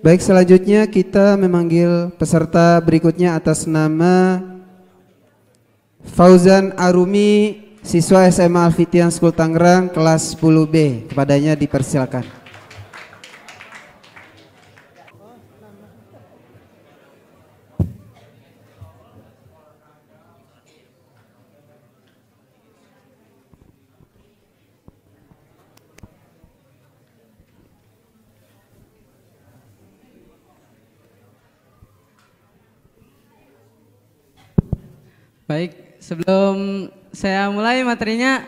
Baik, selanjutnya kita memanggil peserta berikutnya atas nama Fauzan Arumi, siswa SMA Al-Fitian School Tangerang kelas 10B. Kepadanya dipersilakan. Baik, sebelum saya mulai materinya,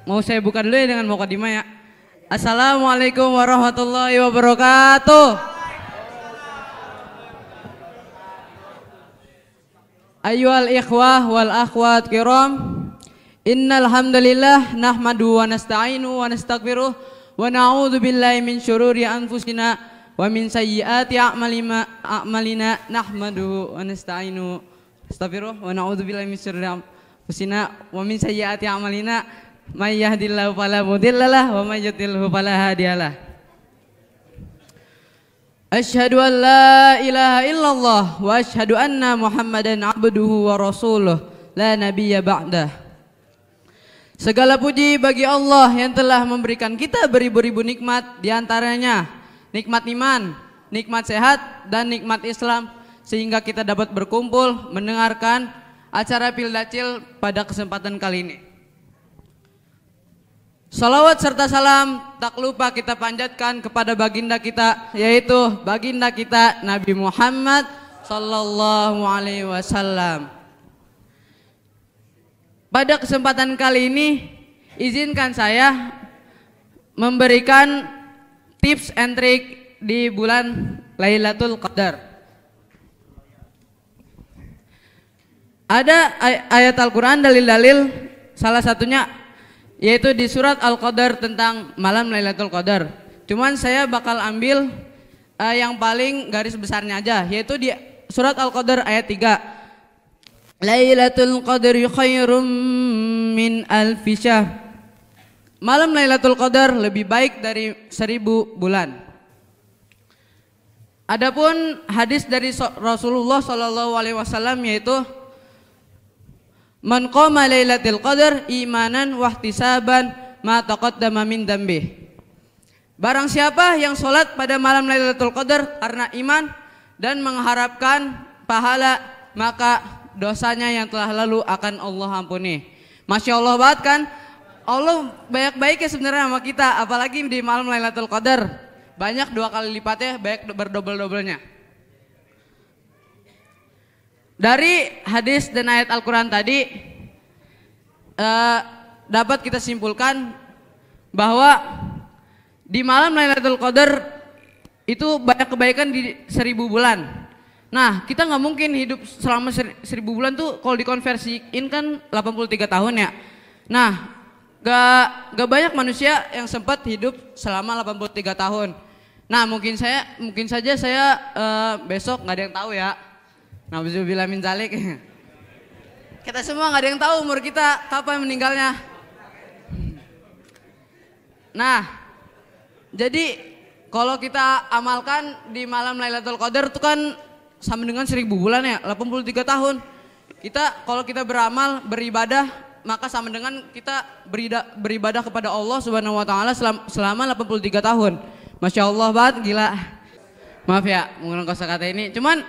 mau saya buka dulu ya dengan mukadimah ya. Assalamualaikum warahmatullahi wabarakatuh. Ayyuhal ikhwah wal akhwat kiram, innal hamdalillah nahmadu wa nasta'inu wa nastaghfiruh wa na'udzu billahi min syururi anfusina wa min sayyiati a'malina nahmaduhu wa nasta'inu astaghfirullah wa na'udzubillahi min syururi anfusina wa min sayyiati a'malina may yahdihillahu fala mudhillalah wa may yudhlilhu fala hadiyalah. Asyhadu an la ilaha illallah wa asyhadu anna Muhammadan abduhu wa rasuluh la nabiyya ba'dah. Segala puji bagi Allah yang telah memberikan kita beribu-ribu nikmat, diantaranya nikmat iman, nikmat sehat, dan nikmat Islam, sehingga kita dapat berkumpul mendengarkan acara Pildacil pada kesempatan kali ini. Salawat serta salam tak lupa kita panjatkan kepada baginda kita, yaitu baginda kita Nabi Muhammad sallallahu alaihi wasallam. Pada kesempatan kali ini izinkan saya memberikan tips and trik di bulan Lailatul Qadar. Ada ayat Al-Quran, dalil-dalil, salah satunya yaitu di surat Al-Qadar tentang malam Lailatul Qadar. Cuman saya bakal ambil yang paling garis besarnya aja, yaitu di surat Al-Qadar ayat 3. Lailatul Qadri khairum min alfi syahr. Malam Lailatul Qadar lebih baik dari 1000 bulan. Adapun hadis dari Rasulullah sallallahu alaihi wasallam yaitu man qama lailatul qadar imanan wahtisaban ma taqaddama min dambi. Barang siapa yang sholat pada malam Lailatul Qadar karena iman dan mengharapkan pahala, maka dosanya yang telah lalu akan Allah ampuni. Masya Allah banget kan? Allah banyak baiknya sebenarnya sama kita, apalagi di malam Lailatul Qadar. Banyak 2 kali lipatnya, baik berdobel-dobelnya. Dari hadis dan ayat Al-Quran tadi dapat kita simpulkan bahwa di malam Lailatul Qadar itu banyak kebaikan di 1000 bulan. Nah, kita nggak mungkin hidup selama 1000 bulan tuh kalau dikonversiin kan 83 tahun ya. Nah, gak banyak manusia yang sempat hidup selama 83 tahun. Nah, mungkin saja saya besok nggak ada yang tahu ya. Nauzubillah min zalik. Kita semua nggak ada yang tahu umur kita kapan meninggalnya. Nah, jadi kalau kita amalkan di malam Lailatul Qadar itu kan sama dengan 1000 bulan ya, 83 tahun. Kalau kita beramal, beribadah, maka sama dengan kita beribadah kepada Allah Subhanahu wa taala selama 83 tahun. Masya Allah banget, gila. Maaf ya menggunakan kosakata ini. Cuman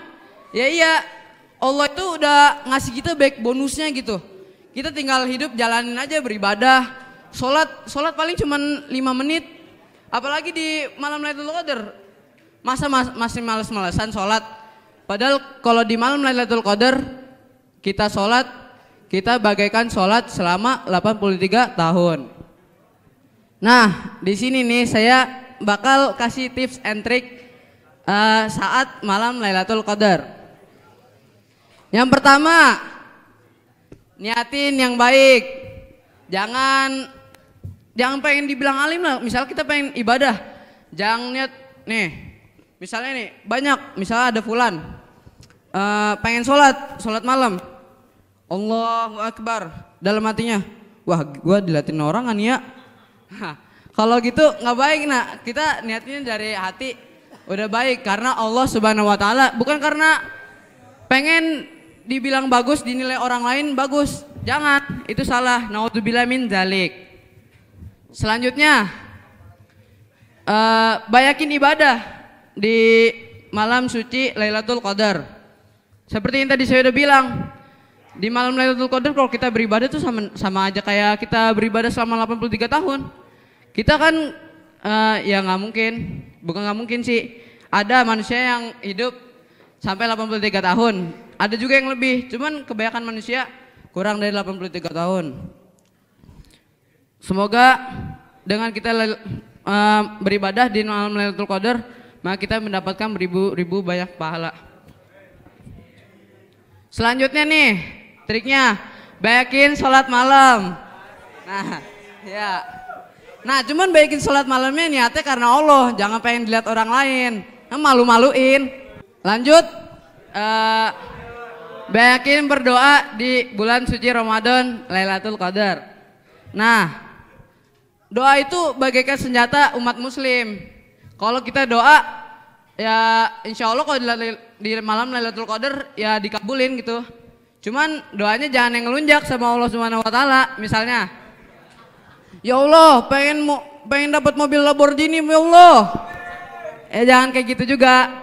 ya iya, Allah itu udah ngasih kita baik bonusnya gitu. Kita tinggal hidup jalanin aja, beribadah. Sholat paling cuman 5 menit. Apalagi di malam Lailatul Qadar. Masa masih males-malesan sholat. Padahal kalau di malam Lailatul Qadar kita sholat, kita bagaikan sholat selama 83 tahun. Nah, di sini nih saya bakal kasih tips and trik saat malam Lailatul Qadar. Yang pertama, niatin yang baik. Jangan pengen dibilang alim lah. Misal kita pengen ibadah, jangan niat nih. Misalnya nih banyak, misalnya ada fulan pengen sholat malam, Allahu Akbar, dalam hatinya, wah gua dilatin orang kan ya. Kalau gitu nggak baik. Nah, kita niatnya dari hati, Udah baik karena Allah Subhanahu wa taala, bukan karena pengen dibilang bagus, dinilai orang lain bagus. Jangan, itu salah. Naudzubillah min dzalik. Selanjutnya banyakin ibadah di malam suci Lailatul Qadar. Seperti yang tadi saya udah bilang, di malam Lailatul Qadar kalau kita beribadah tuh sama aja kayak kita beribadah selama 83 tahun. Kita kan ya nggak mungkin, bukan nggak mungkin sih, ada manusia yang hidup sampai 83 tahun, ada juga yang lebih, cuman kebanyakan manusia kurang dari 83 tahun. Semoga dengan kita beribadah di malam Lailatul Qadar, maka kita mendapatkan ribu banyak pahala. Selanjutnya nih, triknya banyakin sholat malam. Nah, ya. Nah, cuman baikin sholat malamnya niatnya karena Allah, jangan pengen dilihat orang lain, malu-maluin. Lanjut, banyakin berdoa di bulan suci Ramadan Lailatul Qadar. Nah, doa itu bagaikan senjata umat muslim. Kalau kita doa, ya insya Allah kalau di malam Lailatul Qadar ya dikabulin gitu. Cuman doanya jangan yang ngelunjak sama Allah Subhanahu wa taala. Misalnya, ya Allah, pengen dapat mobil Lamborghini, ya Allah. Jangan kayak gitu juga.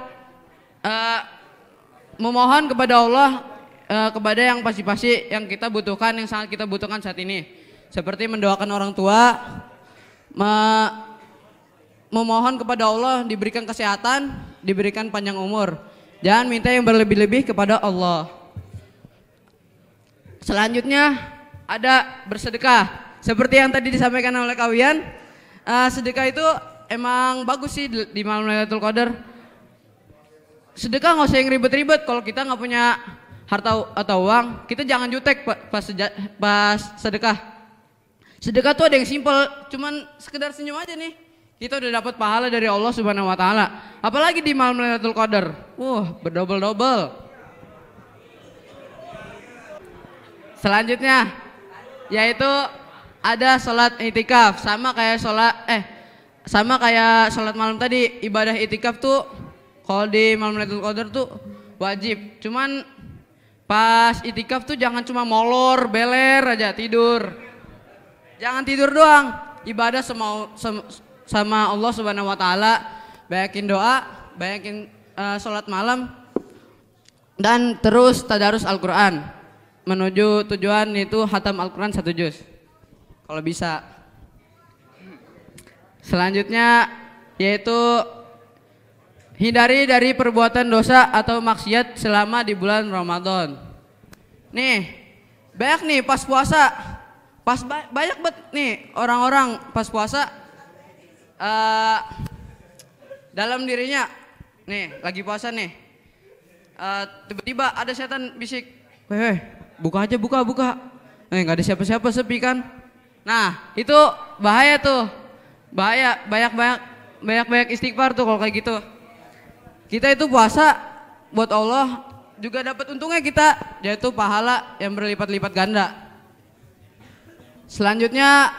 Memohon kepada Allah kepada yang pasti-pasti yang kita butuhkan, yang sangat kita butuhkan saat ini. Seperti mendoakan orang tua, memohon kepada Allah diberikan kesehatan, diberikan panjang umur. Jangan minta yang berlebih-lebih kepada Allah. Selanjutnya ada bersedekah. Seperti yang tadi disampaikan oleh Kawian, sedekah itu emang bagus sih di malam Lailatul Qadar. Sedekah nggak usah yang ribet-ribet. Kalau kita nggak punya harta atau uang, kita jangan jutek pas sedekah. Sedekah tuh ada yang simpel, cuman sekedar senyum aja nih, kita udah dapat pahala dari Allah Subhanahu wa taala. Apalagi di malam Lailatul Qadar. Berdobel-dobel. Selanjutnya yaitu ada sholat itikaf, sama kayak sholat malam tadi. Ibadah itikaf tuh kalau di malam Lailatul Qadar tuh wajib. Cuman pas itikaf tuh jangan cuma molor, beler aja tidur. Jangan tidur doang. Ibadah sama Allah Subhanahu wa taala, banyakin doa, banyakin sholat malam, dan terus tadarus Al-Qur'an menuju tujuan, itu khatam Al-Qur'an 1 juz kalau bisa. Selanjutnya yaitu hindari dari perbuatan dosa atau maksiat selama di bulan Ramadan. Nih, banyak nih pas puasa, banyak banget nih orang-orang pas puasa dalam dirinya nih lagi puasa nih, tiba-tiba ada setan bisik, buka aja, buka. Nggak ada siapa-siapa, sepi kan. Nah itu bahaya tuh, bahaya. Banyak istighfar tuh kalau kayak gitu. Kita itu puasa buat Allah, juga dapat untungnya kita, yaitu pahala yang berlipat-lipat ganda. Selanjutnya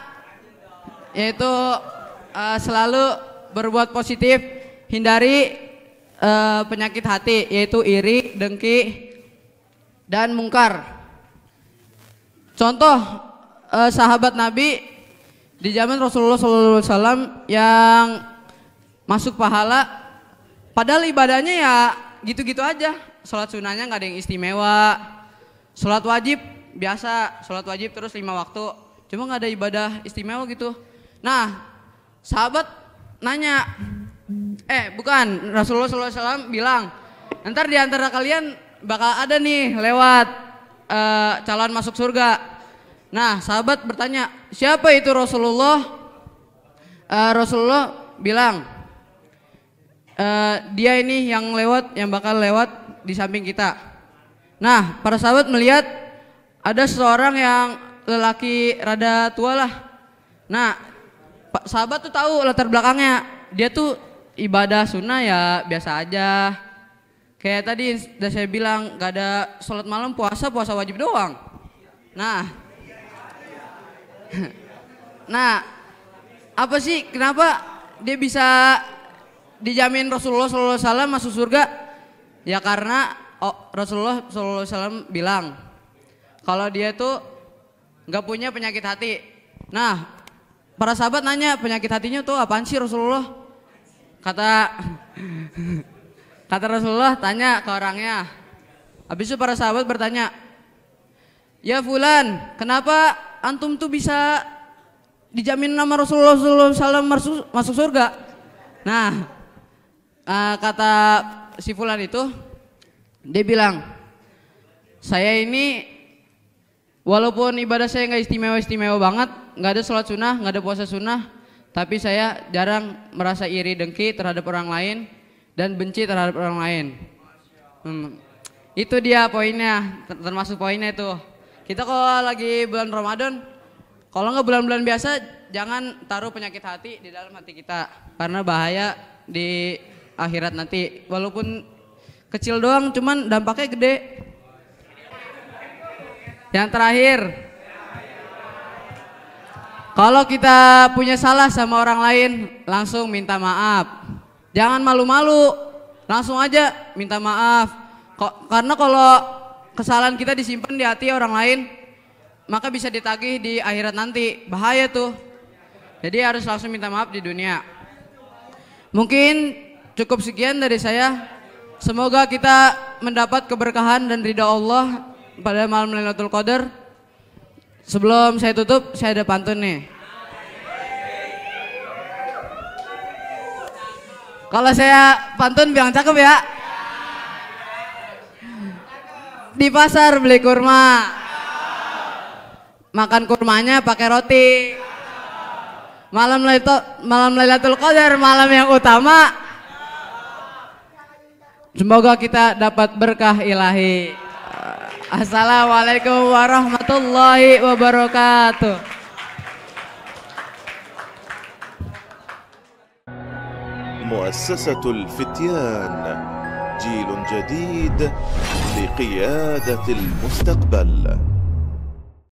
yaitu selalu berbuat positif, hindari penyakit hati, yaitu iri, dengki, dan mungkar. Contoh sahabat Nabi di zaman Rasulullah SAW yang masuk pahala, padahal ibadahnya ya gitu-gitu aja. Sholat sunnahnya nggak ada yang istimewa, sholat wajib biasa, sholat wajib terus 5 waktu, cuma nggak ada ibadah istimewa gitu. Nah, sahabat nanya, Rasulullah SAW bilang, ntar di antara kalian bakal ada nih lewat calon masuk surga. Nah, sahabat bertanya, siapa itu Rasulullah? Rasulullah bilang, dia ini yang bakal lewat di samping kita. Nah, para sahabat melihat ada seseorang yang lelaki rada tua lah. Nah, sahabat tuh tahu latar belakangnya. Dia tuh ibadah sunnah ya biasa aja. Kayak tadi udah saya bilang, gak ada sholat malam, puasa wajib doang. Nah, apa sih kenapa dia bisa dijamin Rasulullah SAW masuk surga? Ya karena Rasulullah SAW bilang kalau dia tuh nggak punya penyakit hati. Nah, para sahabat nanya penyakit hatinya tuh apaan sih Rasulullah? Kata Rasulullah, tanya ke orangnya. Habis itu para sahabat bertanya, ya fulan, kenapa antum tuh bisa dijamin nama Rasulullah SAW masuk surga? Nah, kata si fulan itu, dia bilang, saya ini walaupun ibadah saya nggak istimewa banget, nggak ada sholat sunnah, nggak ada puasa sunnah, tapi saya jarang merasa iri dengki terhadap orang lain dan benci terhadap orang lain. Itu dia poinnya, termasuk poinnya itu. Kita kalau lagi bulan Ramadan, kalau nggak bulan-bulan biasa, jangan taruh penyakit hati di dalam hati kita, karena bahaya di akhirat nanti. Walaupun kecil doang, cuman dampaknya gede. Yang terakhir, kalau kita punya salah sama orang lain, langsung minta maaf. Jangan malu-malu, langsung aja minta maaf. Karena kalau kesalahan kita disimpan di hati orang lain, maka bisa ditagih di akhirat nanti. Bahaya tuh. Jadi harus langsung minta maaf di dunia. Mungkin cukup sekian dari saya. Semoga kita mendapat keberkahan dan ridha Allah pada malam Lailatul Qadar. Sebelum saya tutup, saya ada pantun nih. Kalau saya pantun bilang cakep ya. Di pasar beli kurma, makan kurmanya pakai roti. Malam Lailatul Qadar, malam yang utama. Semoga kita dapat berkah ilahi. Assalamualaikum warahmatullahi wabarakatuh. مؤسسة الفتيان، جيل جديد لقيادة المستقبل.